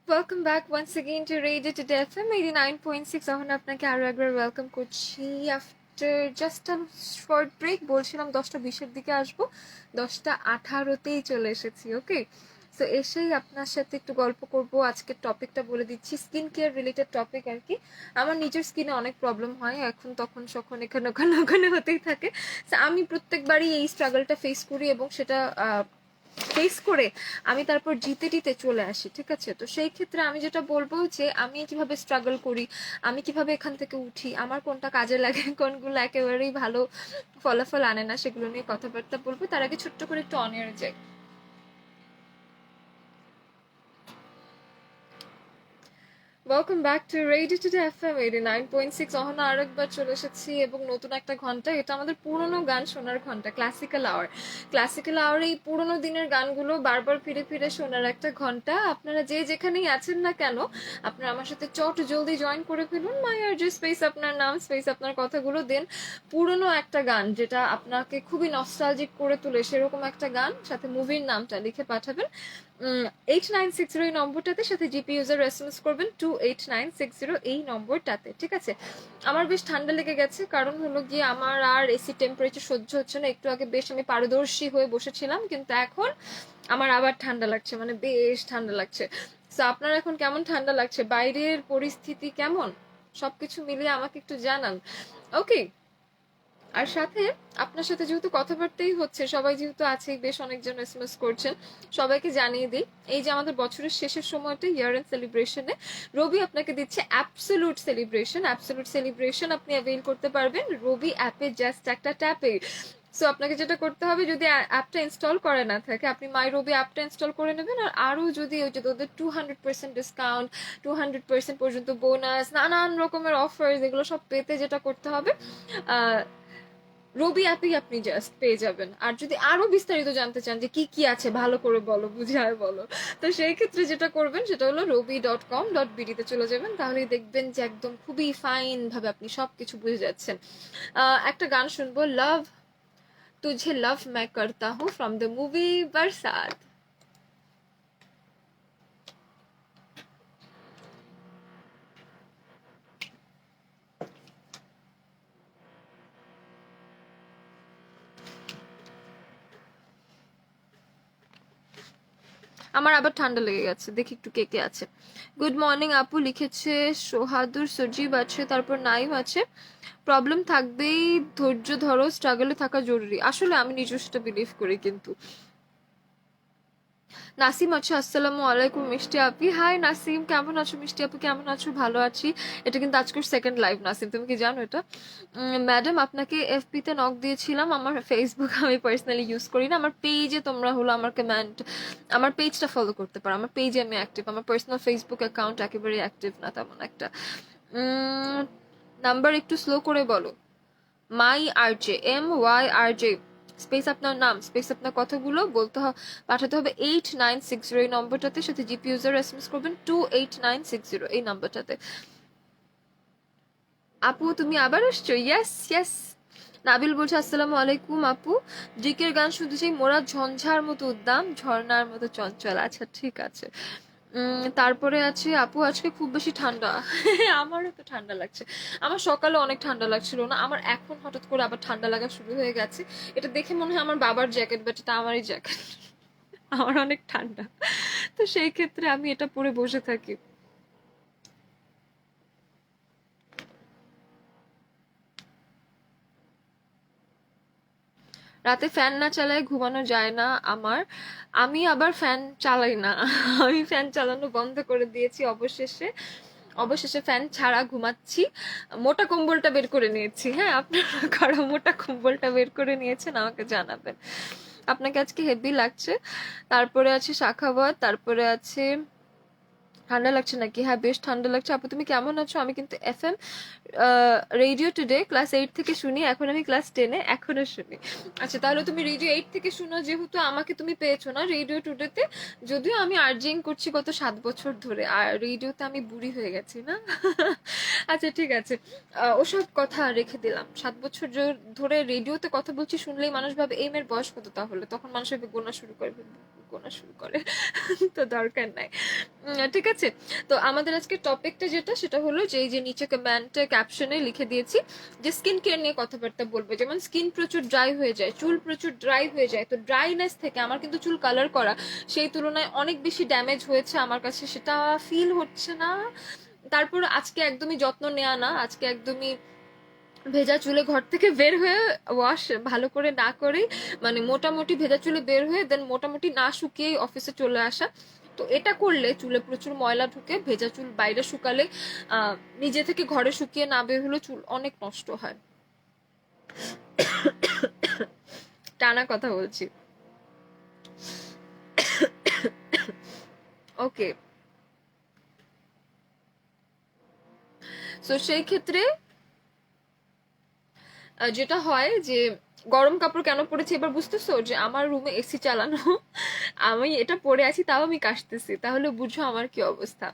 Welcome back once again to Radio to FM 89.6. এখন আপনাকে আরো একবার ওয়েলকাম করছি after just a short break. বলছিলাম 10:20-এর দিকে আসবো, 10:18-তেই চলে এসেছি। ওকে, সো এসেই আপনার সাথে একটু গল্প করব। আজকের টপিকটা বলে দিচ্ছি, স্কিন কেয়ার রিলেটেড টপিক আর কি। আমার নিজের স্কিনে অনেক প্রবলেম হয়, এখন তখন সখন এখানে ওখানে হতেই থাকে। আমি প্রত্যেকবারই এই স্ট্রাগলটা ফেস করি এবং সেটা ফেস করে আমি তারপর জিতে চলে আসি। ঠিক আছে, তো সেই ক্ষেত্রে আমি যেটা বলবো যে আমি কিভাবে স্ট্রাগল করি, আমি কিভাবে এখান থেকে উঠি, আমার কোনটা কাজে লাগে, কোনগুলো একেবারেই ভালো ফলাফল আনে না, সেগুলো নিয়ে কথাবার্তা বলবো। তার আগে ছোট্ট করে একটু অন এয়ারে যাই। Welcome back to radio today FM 89.6। Ahana আরেকবার চলে এসেছি এবং নতুন একটা ঘন্টা। এটা আমাদের পুরোনো গান শোনার ঘন্টা, ক্লাসিক্যাল আওয়ার। ক্লাসিক্যাল আওয়ার এই পুরোনো দিনের গানগুলো বারবার ফিরে ফিরে শোনার একটা ঘন্টা। আপনারা যে যেখানেই আছেন না কেন, আপনারা আমার সাথে চট জলদি জয়েন করে ফেলুন। মাই আর যে স্পেস আপনার নাম, স্পেস আপনার কথাগুলো দেন। পুরোনো একটা গান যেটা আপনাকে খুবই নস্টালজিক করে তোলে, সেরকম একটা গান, সাথে মুভির নামটা লিখে পাঠাবেন 8960 এই নম্বরটাতে, সাথে জিপি ইউজার এসএমএস করবেন 28960 এই নম্বরটাতে। ঠিক আছে, আমার বেশ ঠান্ডা লেগে গেছে, কারণ হলো গিয়ে আমার আর এসি টেম্পারেচার সহ্য হচ্ছে না। একটু আগে বেশ আমি পারদর্শী হয়ে বসেছিলাম, কিন্তু এখন আমার আবার ঠান্ডা লাগছে, মানে বেশ ঠান্ডা লাগছে। তো আপনার এখন কেমন ঠান্ডা লাগছে, বাইরের পরিস্থিতি কেমন, সবকিছু মিলিয়ে আমাকে একটু জানান। ওকে, আর সাথে আপনার সাথে যেহেতু কথাবার্তাই হচ্ছে, সবাই যেহেতু আছেই, বেশ অনেকজন এসএমএস করছেন, সবাইকে জানিয়ে দিই এই যে আমাদের বছরের শেষের সময়টা ইয়ার এন্ড সেলিব্রেশনে রবি আপনাকে দিচ্ছে অ্যাবসলিউট সেলিব্রেশন। অ্যাবসলিউট সেলিব্রেশন আপনি অ্যাভেল করতে পারবেন রবি অ্যাপে, জাস্ট একটা ট্যাপে। সো আপনাকে যেটা করতে হবে, যদি অ্যাপটা ইনস্টল করে না থাকে, আপনি মাই রবি অ্যাপটা ইনস্টল করে নেবেন। আর আরও যদি ওই যে ওদের 200% ডিসকাউন্ট, 200% পর্যন্ত বোনাস, নানান রকমের অফার্স, এগুলো সব পেতে যেটা করতে হবে, রবি অ্যাপেই আপনি জাস্ট পেয়ে যাবেন। আর যদি আরো বিস্তারিত জানতে চান যে কি কি আছে, ভালো করে বলো, বুঝায় বলো, তো সেই ক্ষেত্রে যেটা করবেন সেটা হলো robi.com.bd তে চলে যাবেন। তাহলেই দেখবেন যে একদম খুবই ফাইন ভাবে আপনি সবকিছু বুঝে যাচ্ছেন। একটা গান শুনবো, লাভ তুঝে লাভ मैं करता हूँ ফ্রম দ্য মুভি বরসাত। আমার আবার ঠান্ডা লেগে গেছে, দেখি একটু কে কে আছে। গুড মর্নিং আপু লিখেছে, সোহাদুর, সজীব আছে, তারপর নাইম আছে। প্রবলেম থাকবেই, ধৈর্য ধরো, স্ট্রাগলে থাকা জরুরি। আসলে আমি নিজেও সেটা বিলিভ করি। কিন্তু নাসিম আছে, আসসালামু আলাইকুম মিষ্টি আপি। হাই নাসিম, কেমন আছো? মিষ্টি আপু কেমন আছো? ভালো আছি। এটা কিন্তু আজকের সেকেন্ড লাইভ নাসিম, তুমি কি জানো এটা? ম্যাডাম আপনাকে এফপি তে নক দিয়েছিলাম, আমার ফেসবুক আমি পার্সোনালি ইউজ করি না। আমার পেজে তোমরা হলো আমার কমেন্ট, আমার পেজটা ফলো করতে পারো, আমার পেজে আমি অ্যাক্টিভ, আমার পার্সোনাল ফেসবুক অ্যাকাউন্ট একেবারে অ্যাক্টিভ না তেমন একটা। নাম্বার একটু স্লো করে বলো। মাই আর জে, MYRJ, স্পেস আপনার নাম, স্পেস আপনার কথাগুলো বলতে পাঠাতে হবে 8960 এই নম্বরটাতে, সাথে জিপি ইউজার এসএমএস করবেন 28960 এই নম্বরটাতে। আপু তুমি আবার আসছো? Yes yes. নাবিল বলছে, আসসালামু আলাইকুম আপু, জিকের গান শুনতে চাই, মোরা ঝঞ্ঝার মতো উদ্দাম, ঝর্ণার মতো চঞ্চল। আচ্ছা ঠিক আছে। তারপরে আছে আপু, আজকে খুব বেশি ঠান্ডা। আমারও তো ঠান্ডা লাগছে। আমার সকালে অনেক ঠান্ডা লাগছিল না, আমার এখন হঠাৎ করে আবার ঠান্ডা লাগা শুরু হয়ে গেছে। এটা দেখে মনে হয় আমার বাবার জ্যাকেট, বাট এটা আমারই জ্যাকেট। আমার অনেক ঠান্ডা, তো সেই ক্ষেত্রে আমি এটা পরে বসে থাকি। রাতে ফ্যান না চালায় ঘুমানো যায় না আমার। আমি আবার ফ্যান চালাই না। আমি ফ্যান চালানো বন্ধ করে দিয়েছি অবশেষে। অবশেষে ফ্যান ছাড়া ঘুমাচ্ছি। মোটা কম্বলটা বের করে নিয়েছি। হ্যাঁ, আপনারা কারো মোটা কম্বলটা বের করে নিয়েছেন আমাকে জানাবেন। আপনাকে আজকে হেভি লাগছে। তারপরে আছে শাখাওয়াত, তারপরে আছে ঠান্ডা লাগছে নাকি? হ্যাঁ বেশ ঠান্ডা লাগছে। আপু তুমি কেমন আছো? আমি কিন্তু FM রেডিও টুডে ক্লাস 8 থেকে শুনি, এখন আমি ক্লাস 10-এ এখনো শুনি। আচ্ছা তাহলে তুমি রেডিও 8 থেকে শুনো, যেহেতু আমাকে তুমি পেয়েছো না রেডিও টুডেতে। যদিও আমি আর্জিং করছি গত 7 বছর ধরে, আর রেডিওতে আমি বুড়ি হয়ে গেছি না। আচ্ছা ঠিক আছে, ওসব কথা রেখে দিলাম। 7 বছর ধরে রেডিওতে কথা বলছি, শুনলেই মানুষ ভাবে এই মেয়ের বয়স কত, তাহলে তখন মানুষ গোনা শুরু করে, গোনা শুরু করে। তো দরকার নাই। ঠিক আছে। তো আমাদের আজকে টপিকটা যেটা সেটা হলো যে এই যে নিচে কমেন্টে ক্যাপশনে লিখে দিয়েছি যে স্কিন কেয়ার নিয়ে কথাবার্তা বলবো। যেমন স্কিন প্রচুর ড্রাই হয়ে যায়, চুল প্রচুর ড্রাই হয়ে যায়, তো ড্রাইনেস থেকে আমার কিন্তু চুল কালার করা সেই তুলনায় অনেক বেশি ড্যামেজ হয়েছে আমার কাছে, সেটা ফিল হচ্ছে না। তারপর আজকে একদমই যত্ন নেওয়া না, আজকে একদমই ভেজা চুলে ঘর থেকে বের হয়ে ওয়াশ ভালো করে না করেই, মানে মোটামুটি ভেজা চুলে বের হয়ে দেন মোটামুটি না শুকিয়েই অফিসে চলে আসা। তো এটা করলে চুলে প্রচুর ময়লা ঢুকে, ভেজা চুল বাইরে শুকালে নিজে থেকে ঘরে শুকিয়ে না বের হলে চুল অনেক নষ্ট হয়। টানা কথা বলছি। ওকে, তো সেই ক্ষেত্রে যেটা হয় যে গরম কাপড় কেন পরেছি এবার বুঝতেছো? যে আমার রুমে এসি চালানো, আমি এটা পরে আছি তাও আমি কাশতেছি, তাহলে বুঝো আমার কি অবস্থা।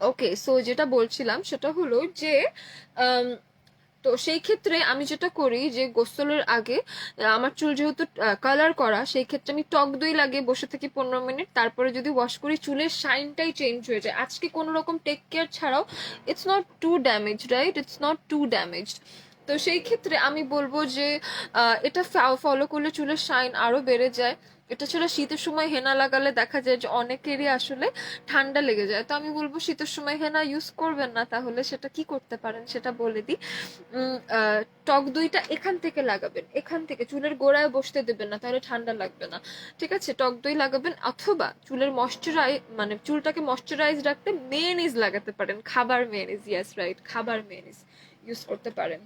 ওকে, সো যেটা বলছিলাম সেটা হলো যে আম, তো সেই ক্ষেত্রে আমি যেটা করি যে গোসলের আগে আমার চুল যেহেতু কালার করা, সেই ক্ষেত্রে আমি টক দই লাগিয়ে বসে থাকি 15 মিনিট, তারপরে যদি ওয়াশ করি চুলের শাইনটাই চেঞ্জ হয়ে যায় আজকে কোনো রকম টেক কেয়ার ছাড়াও। It's not too damage, right? It's not too damaged. তো সেই ক্ষেত্রে আমি বলবো যে এটা ফলো করলে চুলের শাইন আরো বেড়ে যায়। এটা ছাড়া শীতের সময় হেনা লাগালে দেখা যায় যে অনেকেরই আসলে ঠান্ডা লেগে যায়, তো আমি বলবো শীতের সময় হেনা ইউজ করবেন না। তাহলে সেটা কি করতে পারেন সেটা বলে দিই। টক দইটা এখান থেকে লাগাবেন, এখান থেকে চুলের গোড়ায় বসতে দেবেন না, তাহলে ঠান্ডা লাগবে না। ঠিক আছে, টক দই লাগাবেন, অথবা চুলের মানে চুলটাকে ময়শ্চারাইজ রাখতে মেয়োনিজ লাগাতে পারেন, খাবার মেয়োনিজ, ইয়েস রাইট, খাবার মেয়োনিজ ইউজ করতে পারেন।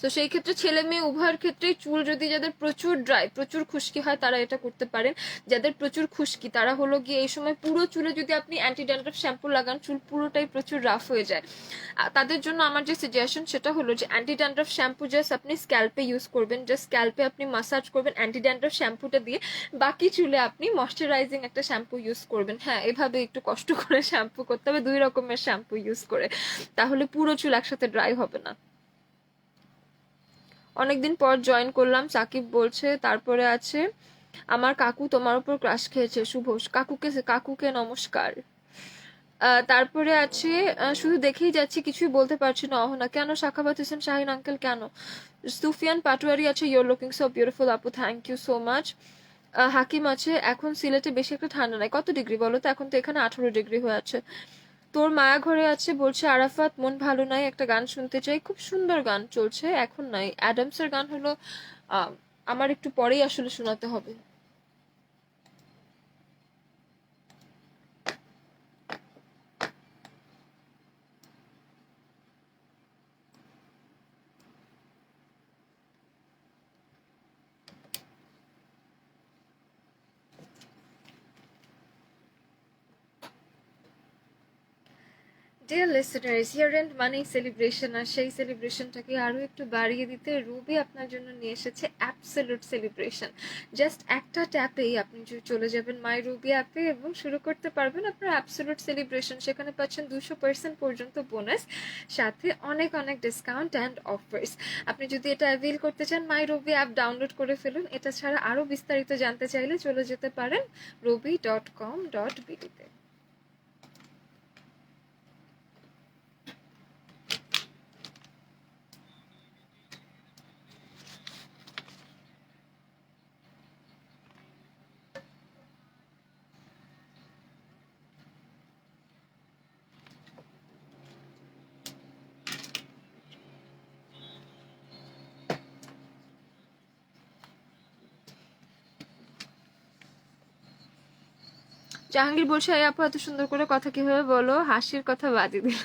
তো সেই ক্ষেত্রে ছেলে মেয়ে উভয়ের ক্ষেত্রেই চুল যদি যাদের প্রচুর ড্রাই, প্রচুর খুশকি হয়, তারা এটা করতে পারেন। যাদের প্রচুর খুশকি তারা হলো গিয়ে এই সময় পুরো চুলে যদি আপনি অ্যান্টি ড্যান্ড্রফ শ্যাম্পু লাগান চুল পুরোটাই প্রচুর রাফ হয়ে যায়। তাদের জন্য আমার যে সাজেশন সেটা হলো যে অ্যান্টি ড্যান্ড্রফ শ্যাম্পু জাস্ট আপনি স্ক্যাল্পে ইউজ করবেন, জাস্ট স্ক্যাল্পে আপনি মাসাজ করবেন অ্যান্টি ড্যান্ড্রফ শ্যাম্পুটা দিয়ে, বাকি চুলে আপনি ময়শ্চারাইজিং একটা শ্যাম্পু ইউজ করবেন। হ্যাঁ, এভাবে একটু কষ্ট করে শ্যাম্পু করতে হবে, 2 রকমের শ্যাম্পু ইউজ করে, তাহলে পুরো চুল একসাথে ড্রাই হবে না। অনেকদিন পর জয়েন করলাম, সাকিব বলছে। তারপরে আছে আমার কাকু তোমার উপর ক্রাশ খেয়েছে, শুভ কাকুকে নমস্কার। তারপরে আছে শুধু দেখেই যাচ্ছি কিছুই বলতে পারছি না অহনা, কেন? সাখাবাত হোসেন শাহিন আঙ্কেল কেন? সুফিয়ান পাটোয়ারি আছে, ইউর লুকিং সো বিউটিফুল আপু, থ্যাংক ইউ সো মাচ। হাকিম আছে এখন সিলেটে বেশি একটা ঠান্ডা নাই, কত ডিগ্রি বলো তো? এখন তো এখানে 18 ডিগ্রি হয়ে আছে। তোর মায়া ঘরে আছে বলছে আরাফাত, মন ভালো নাই, একটা গান শুনতে চাই, খুব সুন্দর গান চলছে এখন নাই, অ্যাডামসের গান হলো। আহ, আমার একটু পরেই আসলে শোনাতে হবে। ডিয়ার লিসেনার্স, ইয়ার এন্ড মানেই সেলিব্রেশন, আর সেই সেলিব্রেশনটাকে আরও একটু বাড়িয়ে দিতে রুবি আপনার জন্য নিয়ে এসেছে অ্যাবসলিউট সেলিব্রেশন। জাস্ট একটা ট্যাপেই আপনি চলে যাবেন মাই রুবি অ্যাপে এবং শুরু করতে পারবেন আপনার অ্যাবসলিউট সেলিব্রেশন। সেখানে পাচ্ছেন 200% পর্যন্ত বোনাস, সাথে অনেক অনেক ডিসকাউন্ট অ্যান্ড অফার্স। আপনি যদি এটা অ্যাভেল করতে চান মাই রুবি অ্যাপ ডাউনলোড করে ফেলুন। এটা ছাড়া আরও বিস্তারিত জানতে চাইলে চলে যেতে পারেন ruby.com.bd-তে। জাহাঙ্গীর বলছে এই আপু এত সুন্দর করে কথা কিভাবে বলো, হাসির কথা বাদই দিল।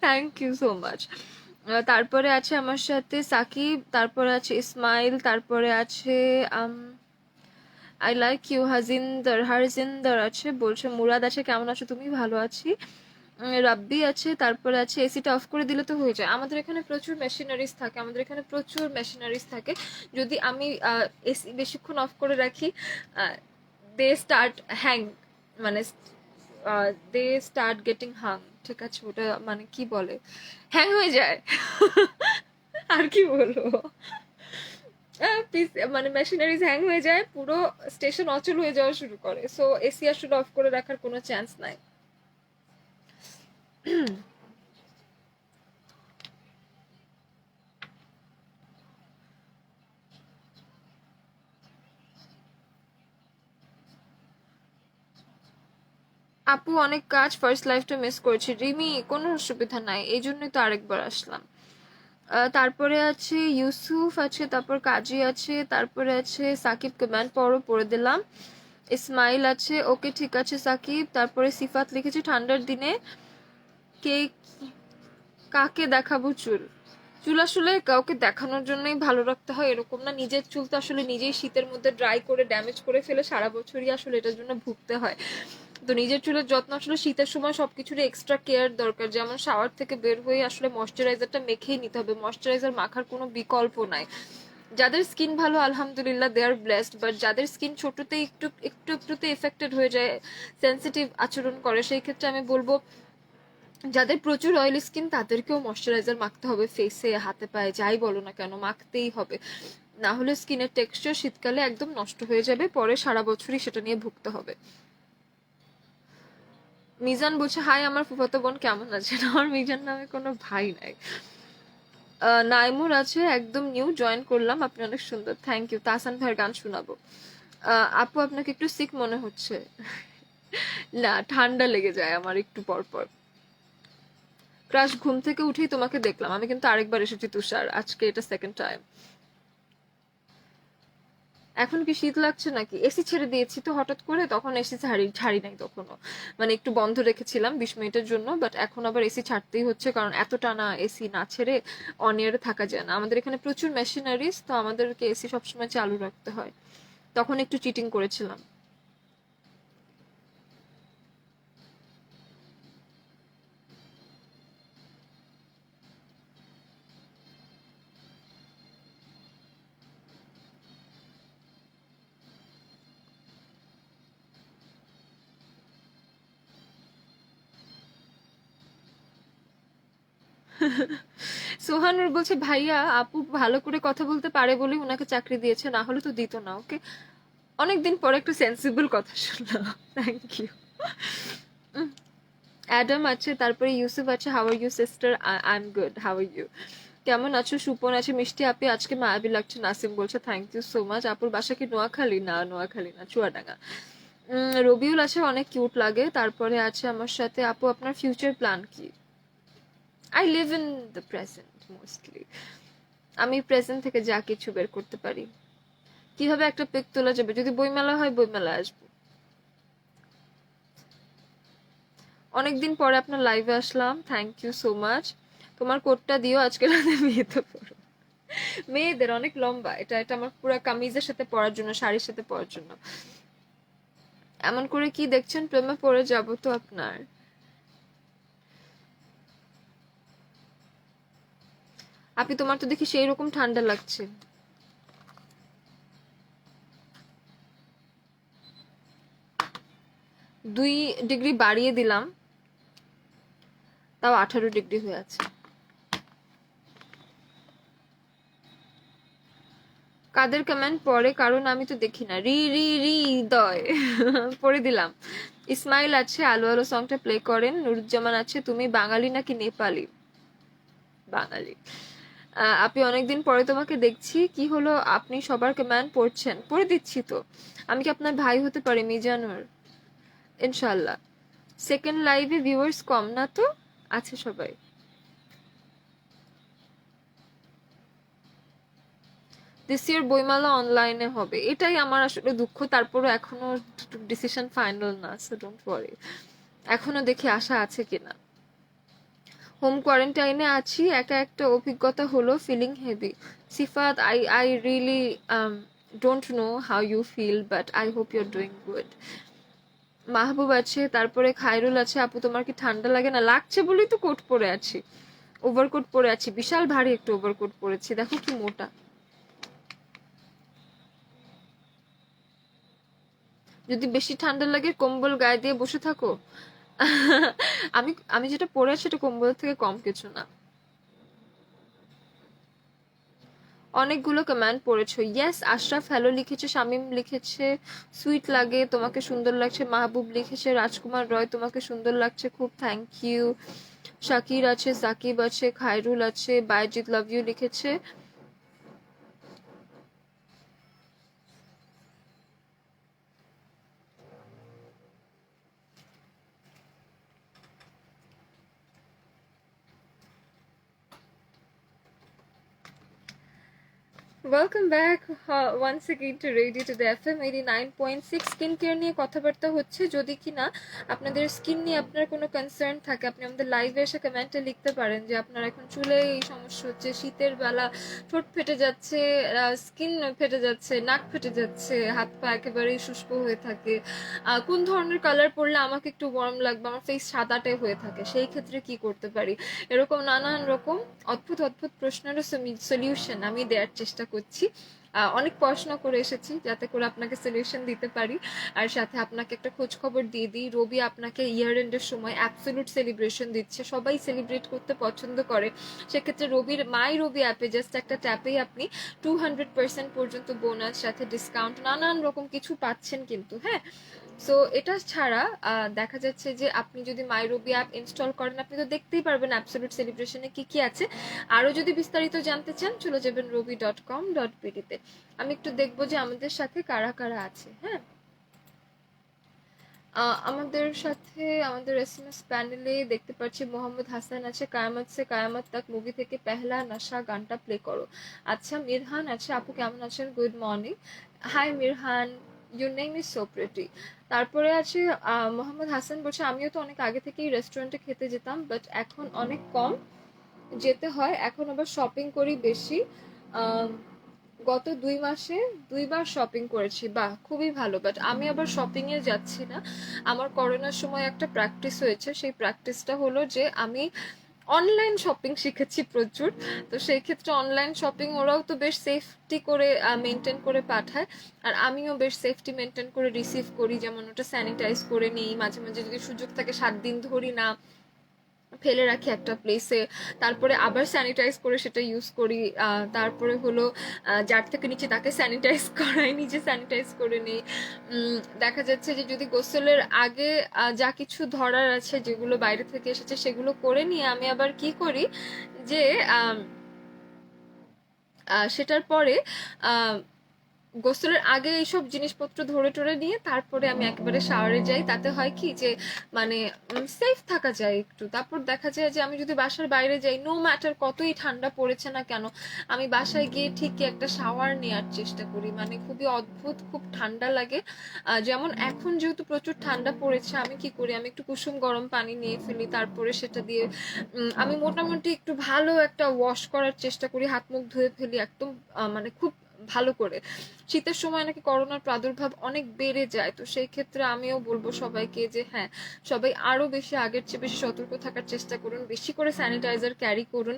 Thank you so much. তারপরে আছে আমার সাথে সাকিব, তারপরে আছে ইসমাইল, তারপরে আছে আই লাইক ইউ হারজিন্দর আছে, বলছে মুরাদ আছে, কেমন আছো তুমি? ভালো আছি। রাব্বি আছে, তারপরে আছে এসিটা অফ করে দিলে তো হয়ে যায়। আমাদের এখানে প্রচুর মেশিনারিজ থাকে, আমাদের এখানে প্রচুর মেশিনারিজ থাকে। যদি আমি এসি বেশিক্ষণ অফ করে রাখি, দে স্টার্ট হ্যাং, মানে দে স্টার্ট গেটিং হাং। ঠিক আছে, ওটা মানে কি বলে, হ্যাং হয়ে যায়। আর কি বলবো, মানে মেশিনারিজ হ্যাং হয়ে যায়, পুরো স্টেশন অচল হয়ে যাওয়া শুরু করে। সো এসি আসলে অফ করে রাখার কোনো চান্স নাই। আপু অনেক কাজ, ফার্স্ট লাইফটা মিস করেছি। রিমি কোনো অসুবিধা নাই, এই জন্যই তো আরেকবার আসলাম। তারপরে আছে ইউসুফ আছে, তারপর কাজী আছে, তারপরে আছে সাকিব, কমেন্ট পড়ে দিলাম। ইসমাইল আছে, ওকে ঠিক আছে সাকিব। তারপরে সিফাত লিখেছে ঠান্ডার দিনে কে কাকে দেখাবো চুল। চুল আসলে কাউকে দেখানোর জন্যই ভালো রাখতে হয় এরকম না, নিজের চুল তো আসলে নিজেই শীতের মধ্যে ড্রাই করে ড্যামেজ করে ফেলে সারা বছরই আসলে এটার জন্য ভুগতে হয়। তো নিজের চুলের যত্ন আসলে শীতের সময় সবকিছুর এক্সট্রা কেয়ার দরকার, যেমন শাওয়ার থেকে বের হয়ে আসলে ময়শ্চারাইজারটা মেখেই নিতে হবে, ময়শ্চারাইজার মাখার কোনো বিকল্প নাই। যাদের স্কিন ভালো আলহামদুলিল্লাহ দে আর ব্লেসড, বাট যাদের স্কিন ছোটতে একটু একটু একটুতে এফেক্টেড হয়ে যায়, সেন্সিটিভ আচরণ করে, সেই ক্ষেত্রে আমি বলবো যাদের প্রচুর অয়েলি স্কিন তাদেরকেও ময়শ্চারাইজার মাখতে হবে, ফেসে হাতে পায়ে যাই বলো না কেন মাখতেই হবে, না হলে স্কিনের টেক্সচার শীতকালে একদম নষ্ট হয়ে যাবে, পরে সারা বছরই সেটা নিয়ে ভুগতে হবে। মিজান বলছে হাই আমার ফুফাতো বোন কেমন আছে। আমার মিজান নামে কোনো ভাই নাই। নাইমুর আছে একদম নিউ জয়েন করলাম, আপনি অনেক সুন্দর, থ্যাংক ইউ। তাসান ভাইয়ের গান শোনাবো। আপু আপনাকে একটু সিক মনে হচ্ছে। না ঠান্ডা লেগে যায় আমার একটু পর পর। ক্রাশ ঘুম থেকে উঠেই তোমাকে দেখলাম, আমি কিন্তু আরেকবার এসেছি তুষার, আজকে এটা সেকেন্ড টাইম। এখন কি শীত লাগছে নাকি? এসি ছেড়ে দিয়েছি তো হঠাৎ করে, তখন এসি ছাড়ি নাই তখনও, মানে একটু বন্ধ রেখেছিলাম 20 মিনিটের জন্য, বাট এখন আবার এসি ছাড়তেই হচ্ছে, কারণ এত টানা এসি না ছেড়ে অন এয়ারে থাকা যায় না। আমাদের এখানে প্রচুর মেশিনারিজ, তো আমাদেরকে এসি সবসময় চালু রাখতে হয়। তখন একটু চিটিং করেছিলাম। সোহানুর বলছে ভাইয়া আপু ভালো করে কথা বলতে পারে বলে উনাকে চাকরি দিয়েছে, না হলে তো দিত না ওকে। অনেকদিন পরে একটা সেন্সিবল কথা শুনলাম, থ্যাংক ইউ। অ্যাডাম আছে, তারপরে ইউসুফ আছে, how are you sister, I am good, how are you, কেমন আছো? সুপন আছে, মিষ্টি আপি আজকে মায়াবী লাগছে, নাসিম বলছে থ্যাংক ইউ সো মাচ। আপুর বাসা কি নোয়াখালী? না নোয়াখালী না, চুয়াডাঙ্গা। রবিউল আছে, অনেক কিউট লাগে। তারপরে আছে আমার সাথে, আপু আপনার ফিউচার প্ল্যান কি? I live in the present mostly, আমি প্রেজেন্ট থেকে যা কিছু বের করতে পারি। কিভাবে একটা পিক তোলা যাবে? যদি বইমেলা হয় বইমেলা আসবো। অনেকদিন পরে আপনার লাইভে আসলাম, থ্যাংক ইউ সো মাচ। তোমার কোটটা দিও, আজকে রাতে বিয়েতে পড়ো। মেয়েদের অনেক লম্বা এটা, এটা আমার পুরো কামিজের সাথে পরার জন্য, শাড়ির সাথে পরার জন্য। এমন করে কি দেখছেন, প্রেমে পড়ে যাব তো আপনার। আপনি তোমার তো দেখি সেই রকম ঠান্ডা লাগছে। 2 ডিগ্রি বাড়িয়ে দিলাম, তাও 18 ডিগ্রি হয়ে আছে। কাদের কমেন্ট পড়ে? কারণ আমি তো দেখি না। রি রি রি হৃদয় পড়ে দিলাম। ইসমাইল আছে, আলো আলো সংটা প্লে করেন। নুরুজ্জামান আছে, তুমি বাঙালি নাকি নেপালি? বাঙালি। আপনি অনেকদিন পরে তোমাকে দেখছি, কি হলো আপনি সবার কমেন্ট পড়ছেন? পড়ে দিচ্ছি তো। আমি কি আপনার ভাই হতে পারি মিজানুর? ইনশাল্লাহ। সেকেন্ড লাইভে ভিউয়ার্স কম না তো? আছে সবাই। দিস ইয়ার বইমেলা অনলাইনে হবে, এটাই আমার আসলে দুঃখ। তারপরও এখনো ডিসিশন ফাইনাল না, সো ডোন্ট ওয়ারি। এখনো দেখি আশা আছে কিনা। হোম কোয়ারেন্টাইনে আছি, একা একটা অভিজ্ঞতা হলো, feeling heavy. Sifat, I really don't know how you feel, but I hope you are doing good. Mahbub আছে, তারপরে খায়রুল আছে, আপু তোমার কি ঠান্ডা লাগে না? লাগছে বলেই তো কোট পরে আছি, ওভারকোট পরে আছি, বিশাল ভারী একটা ওভারকোট পরেছি, দেখো কি মোটা। যদি বেশি ঠান্ডা লাগে কম্বল গায়ে দিয়ে বসে থাকো। আমি আমি যেটা পরে আছি সেটা কম্বলের থেকে কম কিছু না। অনেকগুলো কমেন্ট পড়েছো। ইয়েস, আশরাফ হ্যালো লিখেছে, শামিম লিখেছে সুইট লাগে, তোমাকে সুন্দর লাগছে, মাহবুব লিখেছে রাজকুমার রয় তোমাকে সুন্দর লাগছে খুব, থ্যাংক ইউ। শাকির আছে, সাকিব আছে, খায়রুল আছে, বাইজিৎ লাভ ইউ লিখেছে। Welcome back once again to radio today FM 89.6। Skin care নিয়ে কথাবার্তা হচ্ছে। যদি কিনা আপনাদের স্কিন নিয়ে আপনার কোনো কনসার্ন থাকে, আপনি আমাদের লাইভে এসে কমেন্টে লিখতে পারেন যে আপনার এখন চুলে এই সমস্যা হচ্ছে, শীতের বেলা ঠোঁট ফেটে যাচ্ছে, স্কিন ফেটে যাচ্ছে, নাক ফেটে যাচ্ছে, হাত পা একেবারেই শুষ্ক হয়ে থাকে, কোন ধরনের কালার পরলে আমাকে একটু গরম লাগবে, আমার ফেস সাদাটে হয়ে থাকে, সেই ক্ষেত্রে কি করতে পারি, এরকম নানান রকম অদ্ভুত অদ্ভুত প্রশ্নেরও সলিউশন আমি দেওয়ার চেষ্টা করছি। অনেক পড়াশোনা করে এসেছি যাতে করে আপনাকে সলিউশন দিতে পারি। আর সাথে আপনাকে একটা খোঁজ খবর দিয়ে দিই, রবি আপনাকে ইয়ার এন্ডের সময় অ্যাবসলিউট সেলিব্রেশন দিচ্ছে, সবাই সেলিব্রেট করতে পছন্দ করে। সেক্ষেত্রে রবির মাই রবি অ্যাপে জাস্ট একটা ট্যাপেই আপনি 200% পর্যন্ত বোনাস, সাথে ডিসকাউন্ট, নানান রকম কিছু পাচ্ছেন কিন্তু। হ্যাঁ, সো এটা ছাড়া দেখা যাচ্ছে যে আপনি যদি মাই রবি অ্যাপ ইনস্টল করেন, আপনি তো দেখতেই পারবেন অ্যাবসলিউট সেলিব্রেশনে কি কি আছে। আরো যদি বিস্তারিত জানতে চান চলে যাবেন robi.com.bd তে। আমি একটু দেখবো যে আমাদের সাথে কারা কারা আছে। হ্যাঁ, আমাদের সাথে আমাদের এসএমএস প্যানেলে দেখতে পাচ্ছি মোহাম্মদ হাসান আছে, কায়ামত সে কায়ামত তাক মুভি থেকে পেহলা নশা গানটা প্লে করো। আচ্ছা, মিরহান আছে, আপু কেমন আছেন, good morning. Hi Mirhan, your name is so pretty. তারপরে আছে মোহাম্মদ হাসান বলছে আমিও তো অনেক আগে থেকেই রেস্টুরেন্টে খেতে যেতাম, বাট এখন অনেক কম যেতে হয়, এখন আবার শপিং করি বেশি। গত 2 মাসে 2বার শপিং করেছি। বাহ, খুবই ভালো। বাট আমি আবার শপিং এ যাচ্ছি না। আমার করোনার সময় একটা প্র্যাকটিস হয়েছে, সেই প্র্যাকটিসটা হলো যে আমি অনলাইন শপিং শিখেছি প্রচুর। তো সেই ক্ষেত্রে অনলাইন শপিং ওরাও তো বেশ সেফটি করে মেনটেন করে পাঠায়, আর আমিও বেশ সেফটি মেনটেন করে রিসিভ করি। যেমন ওটা স্যানিটাইজ করে নিই, মাঝে মাঝে যদি সুযোগ থাকে 7 দিন ধরি না, ফেলে রাখি একটা প্লেসে, তারপরে আবার স্যানিটাইজ করে সেটা ইউজ করি। তারপরে হলো যার থেকে নিচে তাকে স্যানিটাইজ করাই, নিজে স্যানিটাইজ করে নিই। দেখা যাচ্ছে যে যদি গোসলের আগে যা কিছু ধরার আছে যেগুলো বাইরে থেকে এসেছে সেগুলো করে নিয়ে আমি আবার কি করি যে সেটার পরে গোসলের আগে এইসব জিনিসপত্র ধরে টরে নিয়ে তারপরে আমি একেবারে শাওয়ারে যাই। তাতে হয় কি যে মানে সেফ থাকা যায় একটু। তারপর দেখা যায় যে আমি যদি বাসার বাইরে যাই, নো ম্যাটার কতই ঠান্ডা পড়েছে না কেন, আমি বাসায় গিয়ে ঠিকই একটা শাওয়ার নেওয়ার চেষ্টা করি। মানে খুবই অদ্ভুত, খুব ঠান্ডা লাগে। যেমন এখন যেহেতু প্রচুর ঠান্ডা পড়েছে, আমি কি করি, আমি একটু কুসুম গরম পানি নিয়ে ফেলি, তারপরে সেটা দিয়ে আমি মোটামুটি একটু ভালো একটা ওয়াশ করার চেষ্টা করি, হাত মুখ ধুয়ে ফেলি একদম মানে খুব ভালো করে। শীতের সময় নাকি করোনার প্রাদুর্ভাব অনেক বেড়ে যায়, তো সেই ক্ষেত্রে আমিও বলবো সবাইকে যে হ্যাঁ, সবাই আরো বেশি আগের চেয়ে বেশি সতর্ক থাকার চেষ্টা করুন, বেশি করে স্যানিটাইজার ক্যারি করুন।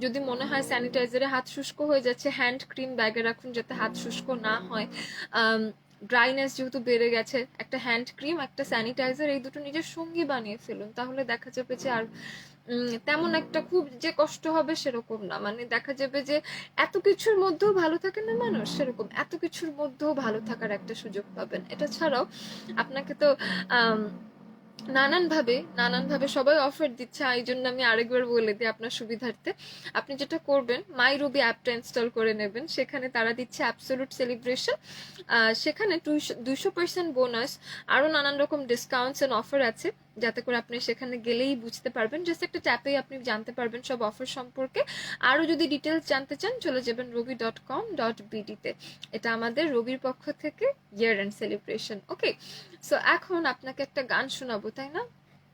যদি মনে হয় স্যানিটাইজারে হাত শুষ্ক হয়ে যাচ্ছে, হ্যান্ড ক্রিম ব্যাগে রাখুন যাতে হাত শুষ্ক না হয়। ড্রাইনেস যেহেতু বেড়ে গেছে, একটা হ্যান্ড ক্রিম একটা স্যানিটাইজার এই দুটো নিজের সঙ্গী বানিয়ে ফেলুন, তাহলে দেখা যাবে যে আর তেমন একটা খুব যে কষ্ট হবে সেরকম না। মানে দেখা যাবে যে এত কিছুর মধ্যেও ভালো থাকে না মানুষ, সেরকম এত কিছুর মধ্যেও ভালো থাকার একটা সুযোগ পাবেন। এটা ছাড়াও আপনাকে তো আহ নানান ভাবে সবাই অফার দিচ্ছে, এই জন্য আমি আরেকবার বলে দিই আপনার সুবিধার্থে। আপনি যেটা করবেন, মাই রবি অ্যাপটা ইনস্টল করে নেবেন, সেখানে তারা দিচ্ছে অ্যাবসলিউট সেলিব্রেশন, সেখানে 200% বোনাস, আরো নানান রকম ডিসকাউন্টস এন্ড অফার আছে, যাতে করে আপনি সেখানে গেলেই বুঝতে পারবেন। জাস্ট একটা ট্যাপেই আপনি জানতে পারবেন সব অফার সম্পর্কে। আরো যদি ডিটেলস জানতে চান চলে যাবেন robi.com.bd-তে। এটা আমাদের রবির পক্ষ থেকে ইয়ার এন্ড সেলিব্রেশন। ওকে, সো এখন আপনাকে একটা গান শোনাবো, তাই না?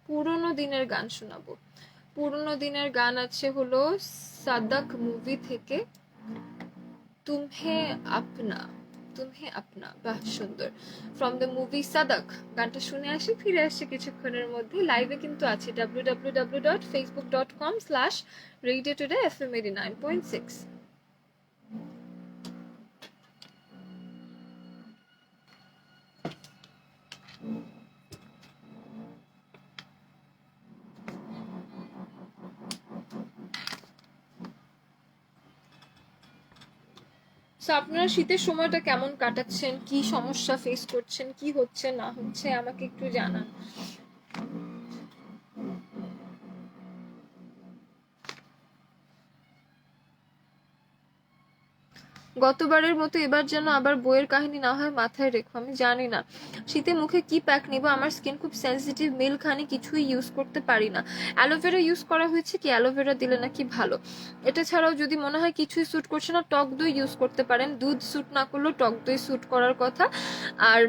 পুরোনো দিনের গান শোনাবো। পুরোনো দিনের গান আছে হলো সাদাক মুভি থেকে তুমহে আপনা। তুমহে আপনা, বাহ সুন্দর, ফ্রম দ্য মুভি সাদাক। গানটা শুনে আসি, ফিরে আসছি কিছুক্ষণের মধ্যে। লাইভে কিন্তু আছে www.facebook.com/radiotoday_fm89.6। সো আপনারা শীতের সময়টা কেমন কাটাচ্ছেন, কি সমস্যা ফেস করছেন, কি হচ্ছে না হচ্ছে আমাকে একটু জানান। গতবারের মতো এবার যেন আবার বইয়ের কাহিনী না হয় মাথায় রেখো। আমি জানি না শীতে মুখে কি প্যাক নিব, আমার স্কিন খুব সেন্সিটিভ, মিল্কহানি কিছুই ইউজ করতে পারি না। অ্যালোভেরা ইউজ করা হয়েছে কি, অ্যালোভেরা দিলে নাকি ভালো। এটা ছাড়াও যদি মনে হয় কিছুই স্যুট করছে না, টক দই ইউজ করতে পারেন, দুধ স্যুট না করলেও টক দই স্যুট করার কথা। আর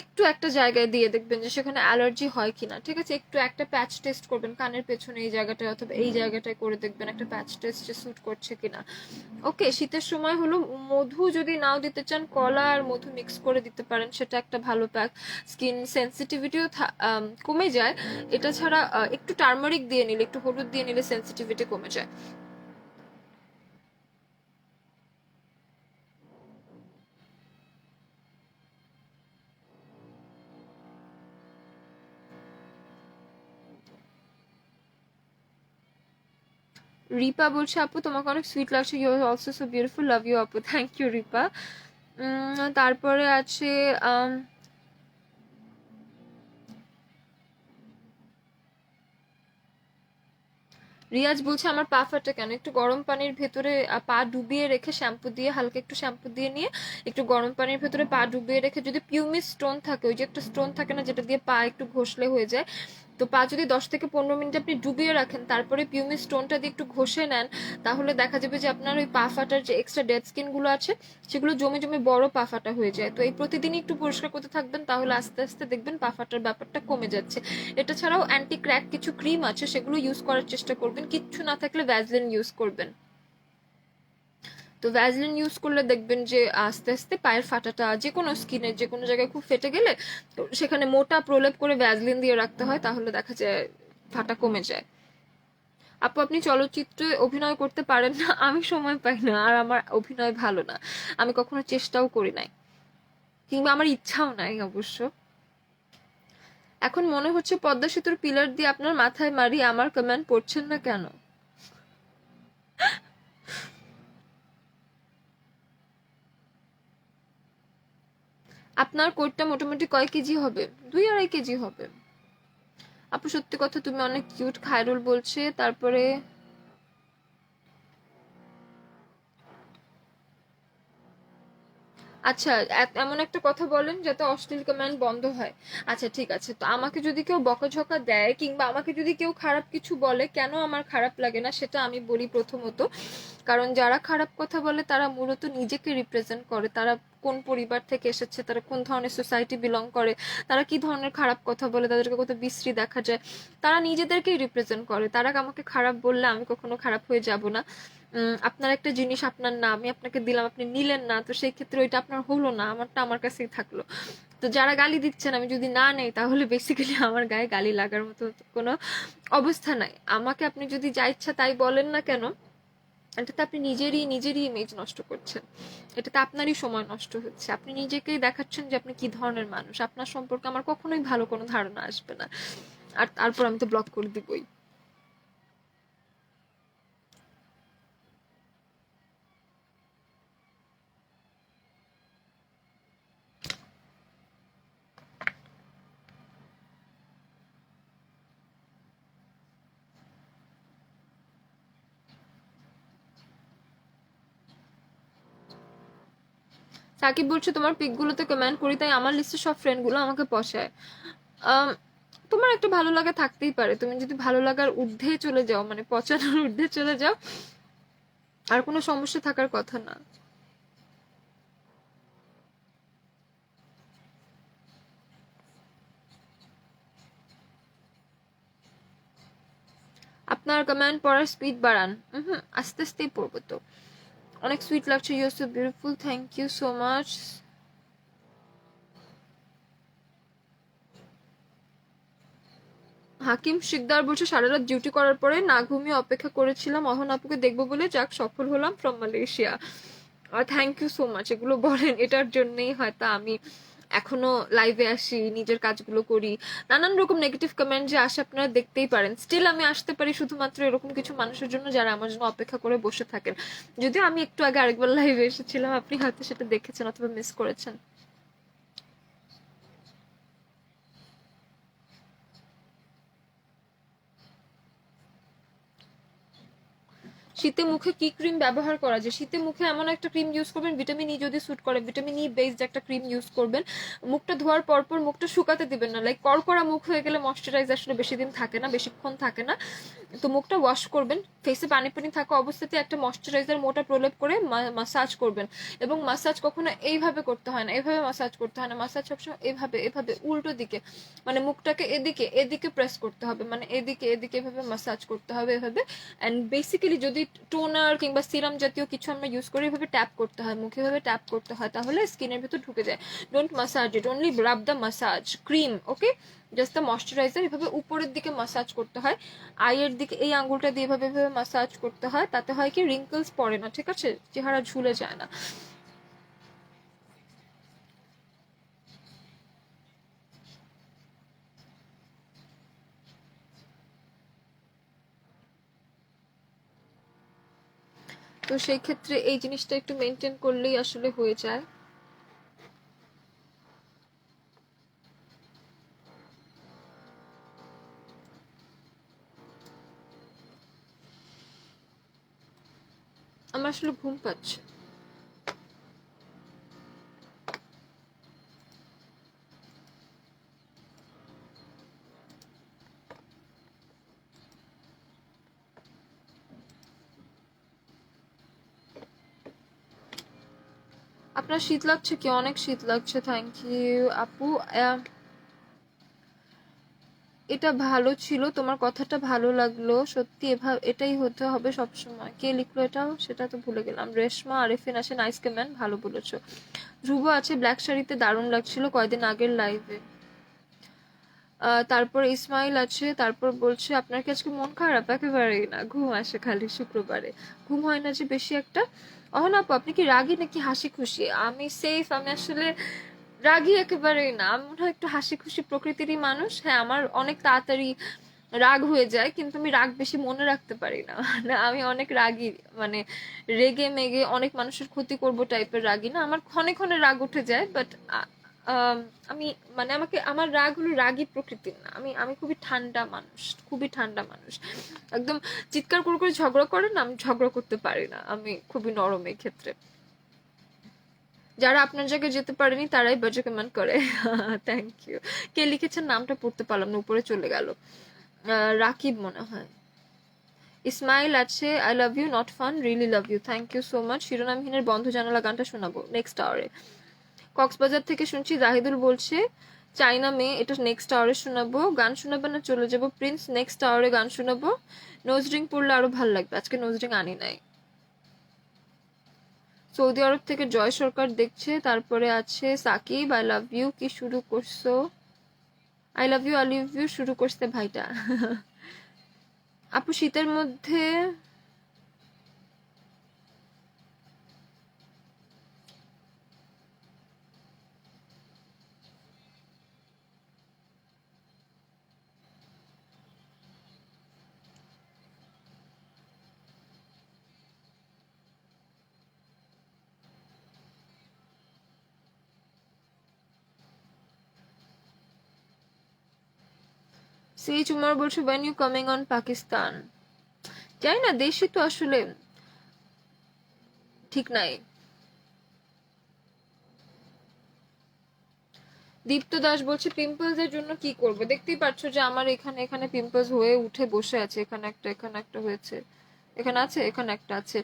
একটু একটা জায়গায় দিয়ে দেখবেন যে সেখানে অ্যালার্জি হয় কিনা, ঠিক আছে? একটু একটা প্যাচ টেস্ট করবেন কানের পেছনে এই জায়গাটায় অথবা এই জায়গাটায় করে দেখবেন একটা প্যাচ টেস্ট যে স্যুট করছে কিনা। ওকে, শীতের সময় হলো মধু যদি নাও দিতে চান, কলা আর মধু মিক্স করে দিতে পারেন, সেটা একটা ভালো প্যাক। স্কিন সেন্সিটিভিটিও কমে যায়। এটা ছাড়া একটু টার্মারিক দিয়ে নিলে, একটু হলুদ দিয়ে নিলে সেন্সিটিভিটি কমে যায়। রিপা বলছে আপু তোমাকে অনেক সুইট লাগছে, you are also so beautiful, love you আপু। Thank you Ripa. তারপরে আছে রিয়াজ বলছে আমার পা ফাটা কেন, একটু গরম পানির ভেতরে পা ডুবিয়ে রেখে শ্যাম্পু দিয়ে, হালকা একটু শ্যাম্পু দিয়ে নিয়ে একটু গরম পানির ভেতরে পা ডুবিয়ে রেখে, যদি পিউমিস স্টোন থাকে, ওই যে একটা স্টোন থাকে না যেটা দিয়ে পা একটু ঘষলে হয়ে যায়, তো পা যদি 10 থেকে 15 মিনিট আপনি ডুবিয়ে রাখেন, তারপরে পিউমিস স্টোনটা দিয়ে একটু ঘষে নেন, তাহলে দেখা যাবে যে আপনার ওই পা ফাটার যে এক্সট্রা ডেড স্কিন গুলো আছে সেগুলো জমে জমে বড় পা ফাটা হয়ে যায়। তো এই প্রতিদিনই একটু পরিষ্কার করতে থাকবেন, তাহলে আস্তে আস্তে দেখবেন পা ফাটার ব্যাপারটা কমে যাচ্ছে। এটা ছাড়াও অ্যান্টি ক্র্যাক কিছু ক্রিম আছে, সেগুলো ইউজ করার চেষ্টা করবেন, কিচ্ছু না থাকলে ভ্যাসলিন ইউজ করবেন। তো ভ্যাসলিন ইউজ করলে দেখবেন যে আস্তে আস্তে পায়ের ফাটাটা, যে কোনো স্কিনের যে কোনো জায়গায় খুব ফেটে গেলে তো সেখানে মোটা প্রলেপ করে ভ্যাসলিন দিয়ে রাখতে হয়, তাহলে দেখা যায় ফাটা কমে যায়। আপু আপনি চলচ্চিত্রে অভিনয় করতে পারেন না? আমি সময় পাই না, আর আমার অভিনয় ভালো না, আমি কখনো চেষ্টাও করি নাই, কিংবা আমার ইচ্ছাও নাই অবশ্য। এখন মনে হচ্ছে পদ্মা সেতুর পিলার দিয়ে আপনার মাথায় মারি, আমার কমেন্ট পড়ছেন না কেন? আপনার কোটটা মোটামুটি কয় কেজি হবে? 2-2.5 কেজি হবে। আপু সত্যি কথা তুমি অনেক কিউট, খায়রুল বলছে। তারপরে আচ্ছা, এমন একটা কথা বলেন যাতে অশ্লীল কমেন্ট বন্ধ হয়। আচ্ছা ঠিক আছে, তো আমাকে যদি কেউ বকাঝকা দেয় কিংবা আমাকে যদি কেউ খারাপ কিছু বলে, কেন আমার খারাপ লাগে না সেটা আমি বলি প্রথমত। কারণ যারা খারাপ কথা বলে তারা মূলত নিজেকে রিপ্রেজেন্ট করে, তারা কোন পরিবার থেকে এসেছে, তারা কোন ধরনের সোসাইটি বিলং করে, তারা কি ধরনের খারাপ কথা বলে, তাদেরকে কত বিশ্রী দেখা যায়, তারা নিজেদেরকেই রিপ্রেজেন্ট করে। তারা আমাকে খারাপ বললে আমি কখনো খারাপ হয়ে যাব না। আপনার একটা জিনিস আপনার না, আমি আপনাকে দিলাম, আপনি নিলেন না, তো সেই ক্ষেত্রে ওইটা আপনার হলো না, আমারটা আমার কাছেই থাকলো। তো যারা গালি দিচ্ছেন আমি যদি না নেই, তাহলে বেসিক্যালি আমার গায়ে গালি লাগার মতো কোনো অবস্থা নাই। আমাকে আপনি যদি যা ইচ্ছা তাই বলেন না কেন, এটাতে আপনি নিজেরই ইমেজ নষ্ট করছেন, এটাতে আপনারই সময় নষ্ট হচ্ছে, আপনি নিজেকেই দেখাচ্ছেন যে আপনি কি ধরনের মানুষ। আপনার সম্পর্কে আমার কখনোই ভালো কোনো ধারণা আসবে না, আর তারপর আমি তো ব্লক করে দিবই। সাকিব বলছে তোমার পিকগুলোতে কমেন্ট করি তাই আমার লিস্টের সব ফ্রেন্ডগুলো আমাকে পছায়। আম, তোমার একটু ভালো লাগা থাকতেই পারে, তুমি যদি ভালো লাগার ঊর্ধ্বে চলে যাও, মানে পচানোর ঊর্ধ্বে চলে যাও, আর কোনো সমস্যা থাকার কথা না। আপনার কমেন্ট পড়ার স্পিড বাড়ান। আস্তে আস্তেই পড়বো তো। অনেক সুইট লাগছে, you are so beautiful, thank you so much. Hakim Sikdar বলছে সারা রাত ডিউটি করার পরে না ঘুমিয়ে অপেক্ষা করেছিলাম অহন আপুকে দেখবো বলে, যাক সফল হলাম, from Malaysia. Thank you so much. এগুলো বলেন এটার জন্যই হয়তো আমি এখনো লাইভে আসি, নিজের কাজগুলো করি, নানান রকম নেগেটিভ কমেন্ট যে আসে আপনারা দেখতেই পারেন। স্টিল আমি আসতে পারি শুধুমাত্র এরকম কিছু মানুষের জন্য যারা আমার জন্য অপেক্ষা করে বসে থাকেন। যদিও আমি একটু আগে আরেকবার লাইভে এসেছিলাম, আপনি হয়তো সেটা দেখেছেন অথবা মিস করেছেন। শীতে মুখে কি ক্রিম ব্যবহার করা যায়? শীতে মুখে এমন একটা ক্রিম ইউজ করবেন, ভিটামিন ই যদি স্যুট করে, ভিটামিন ই বেসড একটা ক্রিম ইউজ করবেন। মুখটা ধোয়ার পরপর মুখটা শুকাতে দিবেন না, লাইক কড়কড়া মুখ হয়ে গেলে ময়শ্চারাইজ আসলে বেশি দিন থাকে না, বেশিক্ষণ থাকে না। তো মুখটা ওয়াশ করবেন, ফেসে পানি পানি থাকা অবস্থাতে একটা ময়শ্চারাইজার মোটা প্রলেপ করে মাসাজ করবেন। এবং মাসাজ কখনো এইভাবে করতে হয় না, এইভাবে মাসাজ করতে হয় না, মাসাজ সবসময় এভাবে এভাবে উল্টো দিকে, মানে মুখটাকে এদিকে এদিকে প্রেস করতে হবে, মানে এদিকে এদিকে এভাবে মাসাজ করতে হবে এভাবে। অ্যান্ড বেসিক্যালি যদি টোনার কিংবা সিরাম জাতীয় কিছু আমরা ইউজ করি, এভাবে ট্যাপ করতে হয়, মুখে এভাবে ট্যাপ করতে হয়, তাহলে স্কিনের ভিতর ঢুকে যায়। Don't massage it, only rub the massage cream, okay? Just the moisturiser এভাবে উপরের দিকে মাসাজ করতে হয়, আইয়ের দিকে এই আঙ্গুলটা দিয়ে এভাবে এভাবে মাসাজ করতে হয়। তাতে হয় কি, রিঙ্কলস পড়ে না, ঠিক আছে, চেহারা ঝুলে যায় না। তো সেই ক্ষেত্রে এই জিনিসটা একটু মেনটেন করলেই আসলে হয়ে যায়। আমার আসলে ঘুম পাচ্ছে। আপনার শীত লাগছে কি? অনেক শীত লাগছে, থ্যাংক ইউ আপু। এটা ভালো ছিল, তোমার কথাটা ভালো লাগলো সত্যি, এভাবে এটাই হতে হবে সব সময়। কে লিখলো এটাও সেটা তো ভুলে গেলাম। রেশমা আরেফিন আছে, নাইস কমেন্ট, ভালো বলেছো। ধ্রুব আছে, ব্ল্যাক শাড়িতে দারুণ লাগছিল কয়দিন আগের লাইভে। তারপর ইসমাইল আছে, তারপর বলছে আপনার কি আজকে মন খারাপ? একেবারেই না, ঘুম আসে খালি শুক্রবারে, ঘুম হয় না যে বেশি একটা। আপু আপনি কি রাগী নাকি হাসি খুশি? আমি সেফ, আমি আসলে রাগী একেবারেই না, আমি মনে হয় একটু হাসি খুশি প্রকৃতিরই মানুষ। হ্যাঁ, আমার অনেক তাড়াতাড়ি রাগ হয়ে যায়, কিন্তু আমি রাগ বেশি মনে রাখতে পারি না, মানে আমি অনেক রাগী, মানে রেগে মেগে অনেক মানুষের ক্ষতি করব টাইপের রাগী না, আমার ক্ষণে ক্ষণে রাগ উঠে যায়, বাট আমি, মানে আমার রাগ হলো রাগী প্রকৃতির না, আমি আমি খুবই ঠান্ডা মানুষ, খুবই ঠান্ডা মানুষ। একদম চিৎকার করে করে ঝগড়া করে না, আমি ঝগড়া করতে পারি না, আমি খুবই নরম এই ক্ষেত্রে। যারা আপনার জায়গায় যেতে পারেনি তারাই বাজে কমেন্ট করে। Thank you. কে লিখেছেন নামটা পড়তে পারলাম না, উপরে চলে গেল। রাকিব মনে হয়। ইসমাইল আছে, I love you not fun, really love you, thank you so much. শিরোনামহীনের বন্ধ জানালা গানটা শোনাবো নেক্সট আওয়ারে। কক্সবাজার থেকে শুনছি, জাহিদুল বলছে চাইনা মেয়ে, এটা নেক্সট আওয়ারে শোনাবো। গান শোনাবে না চলে যাবো? প্রিন্স, নেক্সট আওয়ারে গান শোনাবো। নোজরিং পড়লে আরো ভালো লাগবে, আজকে নোজরিং আনি নাই। সৌদি আরব থেকে জয় সরকার দেখছে, তারপরে আছে সাকিব, আই লাভ ইউ, কি শুরু করছো? I love you, I love you শুরু করছে ভাইটা। আপু শীতের মধ্যে সেই চুমার বলছে when you coming on Pakistan. জানি না, দেশই তো আসলে ঠিক নাই। দীপ্ত দাস বলছে পিম্পলস এর জন্য কি করবো? দেখতেই পাচ্ছ যে আমার এখানে এখানে পিম্পলস হয়ে উঠে বসে আছে, এখানে একটা, এখানে একটা হয়েছে, এখানে আছে, এখানে একটা আছে।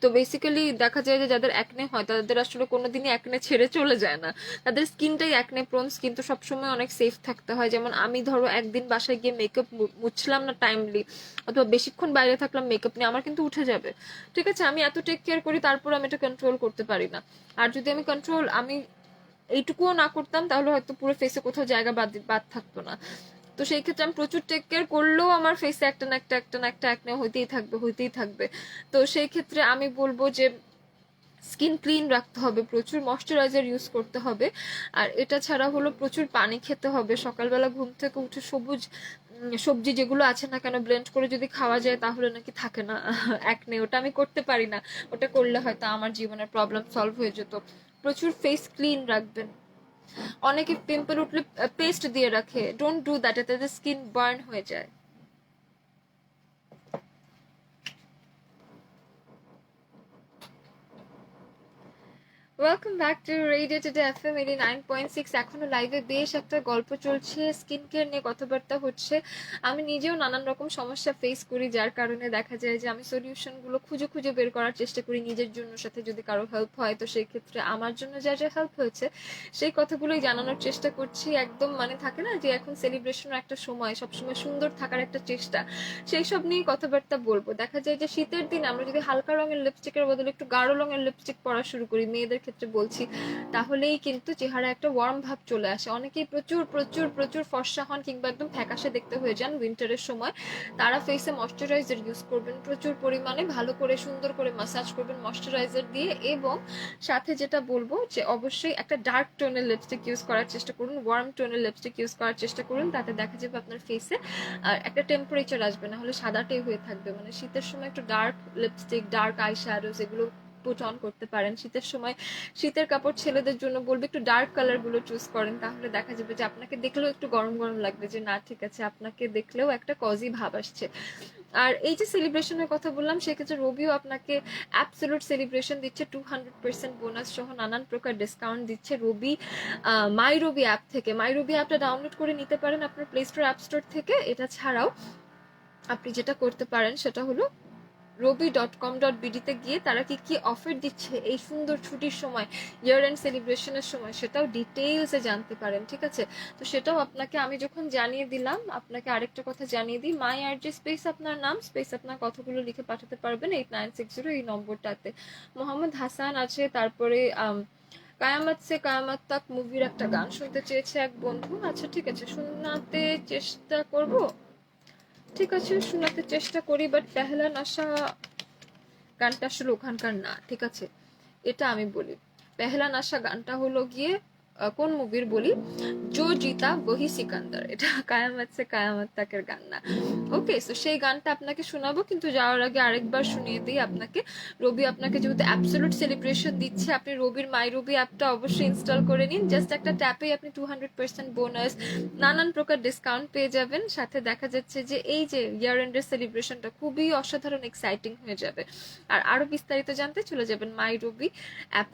তো বেসিক্যালি দেখা যায় যে যাদের অ্যাকনে হয় তাদের আসলে কোনোদিনই অ্যাকনে ছেড়ে চলে যায় না, তাদের স্কিনটাই অ্যাকনে প্রোন স্কিন, তো সবসময় অনেক সেফ থাকতে হয়। যেমন আমি ধরো একদিন বাসায় গিয়ে মেকআপ মুছলাম না টাইমলি, অথবা বেশিক্ষণ বাইরে থাকলাম মেকআপ নিয়ে, আমার কিন্তু উঠে যাবে, ঠিক আছে? আমি এত টেক কেয়ার করি, তারপর আমি এটা কন্ট্রোল করতে পারি না। আর যদি আমি এইটুকুও না করতাম তাহলে হয়তো পুরো ফেসে কোথাও জায়গা বাদ বাদ থাকতো না। তো সেই ক্ষেত্রে আমি প্রচুর টেক কেয়ার করলেও আমার ফেসে একটা না একটা, একটা না একটা একনে হইতেই থাকবে, হইতেই থাকবে। তো সেই ক্ষেত্রে আমি বলবো যে স্কিন ক্লিন রাখতে হবে, প্রচুর ময়শ্চারাইজার ইউজ করতে হবে। আর এটা ছাড়া হলো প্রচুর পানি খেতে হবে। সকালবেলা ঘুম থেকে উঠে সবুজ সবজি যেগুলো আছে না কেন ব্লেন্ড করে যদি খাওয়া যায় তাহলে নাকি থাকে না একনে, ওটা আমি করতে পারি না। ওটা করলে হয়তো আমার জীবনের প্রবলেম সলভ হয়ে যেত। প্রচুর ফেস ক্লিন রাখবেন। অনেকে পিম্পল উঠলে পেস্ট দিয়ে রাখে, ডোন্ট ডু দ্যাট, এতে স্কিন বার্ন হয়ে যায়। Welcome back to radio today FM 89.6। এখনো লাইভে বেশ একটা গল্প চলছে, স্কিন কেয়ার নিয়ে কথাবার্তা হচ্ছে। আমি নিজেও নানান রকম সমস্যা ফেস করি, যার কারণে দেখা যায় যে আমি সলিউশনগুলো খুঁজে খুঁজে বের করার চেষ্টা করি নিজের জন্য, সাথে যদি কারো হেল্প হয় তো সেই ক্ষেত্রে আমার জন্য যা যা হেল্প হয়েছে সেই কথাগুলোই জানানোর চেষ্টা করছি। একদম মানে থাকে না যে এখন সেলিব্রেশনের একটা সময়, সবসময় সুন্দর থাকার একটা চেষ্টা, সেই সব নিয়ে কথাবার্তা বলবো। দেখা যায় যে শীতের দিন আমরা যদি হালকা রঙের লিপস্টিকের বদলে একটু গাঢ় রঙের লিপস্টিক পরা শুরু করি, মেয়েদের ক্ষেত্রে বলছি, তাহলেই কিন্তু চেহারা একটা ওয়ার্ম ভাব চলে আসে। অনেকেই প্রচুর প্রচুর প্রচুর ফর্সা হন কিংবা একদম ফ্যাকাশে দেখতে হয়ে যান উইন্টারের সময়। তারা ফেসে ময়শ্চারাইজার ইউজ করবেন প্রচুর পরিমাণে, ভালো করে সুন্দর করে মাসাজ করবেন ময়শ্চারাইজার দিয়ে। এবং সাথে যেটা বলবো যে অবশ্যই একটা ডার্ক টোনের লিপস্টিক ইউজ করার চেষ্টা করুন, ওয়ার্ম টোনের লিপস্টিক ইউজ করার চেষ্টা করুন। তাতে দেখা যাবে আপনার ফেসে একটা টেম্পারেচার আসবে, না হলে সাদাটাই হয়ে থাকবে। মানে শীতের সময় একটু dark lipstick, dark I shadows এগুলো পুট অন করতে পারেন। শীতের সময় শীতের কাপড় ছেলেদের জন্য বলবে একটু ডার্ক কালার গুলো চুজ করেন, তাহলে দেখা যাবে যে আপনাকে দেখলেও একটু গরম গরম লাগবে, যে না ঠিক আছে, আপনাকে দেখলেও একটা কজি ভাব আসছে। আর এই যে সেলিব্রেশনের কথা বললাম, সেক্ষেত্রে রবিও আপনাকে অ্যাবসলিউট সেলিব্রেশন দিচ্ছে, 200% বোনাস সহ নানান প্রকার ডিসকাউন্ট দিচ্ছে রবি মাই রবি অ্যাপ থেকে। মাই রবি অ্যাপটা ডাউনলোড করে নিতে পারেন আপনার প্লে স্টোর অ্যাপ স্টোর থেকে। এটা ছাড়াও আপনি যেটা করতে পারেন সেটা হলো robi.com.bd-তে গিয়ে তারা কি কি অফার দিচ্ছে এই সুন্দর ছুটির সময়, ইয়ার এন্ড সেলিব্রেশনের সময়, সেটাও ডিটেইলসে জানতে পারেন। ঠিক আছে, তো সেটাও আপনাকে আমি যখন জানিয়ে দিলাম, আপনাকে আরেকটা কথা জানিয়ে দিই, মাই আরজে স্পেস আপনার নাম, স্পেস আপনার কথাগুলো লিখে পাঠাতে পারবেন 8960 এই নম্বরটাতে। মোহাম্মদ হাসান আছে, তারপরে কায়ামত সে কায়ামত তাক মুভির একটা গান শুনতে চেয়েছে এক বন্ধু। আচ্ছা ঠিক আছে, শোনাতে চেষ্টা করব, ঠিক আছে শোনাতে চেষ্টা করি। বাট পেহলা নশা গানটা আসলে ওখানকার না, ঠিক আছে, এটা আমি বলি। পেহলা নশা গানটা হলো গিয়ে কোন মুভির বলি, জো জিতা বহি সিকান্দার, এটা কায়ামত সে কায়ামত তাকের গান না। ওকে, সো সেই গানটা আপনাকে শোনাবো, কিন্তু যাওয়ার আগে আরেকবার শুনিয়ে দিই আপনাকে। রবি আপনাকে যেহেতু অ্যাবসলিউট সেলিব্রেশন দিচ্ছে, আপনি রবির মাই রবি অ্যাপটা অবশ্যই ইনস্টল করে নিন। জাস্ট একটা ট্যাপেই আপনি 200% বোনাস, নানান প্রকার ডিসকাউন্ট পেয়ে যাবেন। সাথে দেখা যাচ্ছে যে এই যে ইয়ার এন্ডের সেলিব্রেশনটা খুবই অসাধারণ এক্সাইটিং হয়ে যাবে। আর আরো বিস্তারিত জানতে চলে যাবেন মাই রবি অ্যাপ।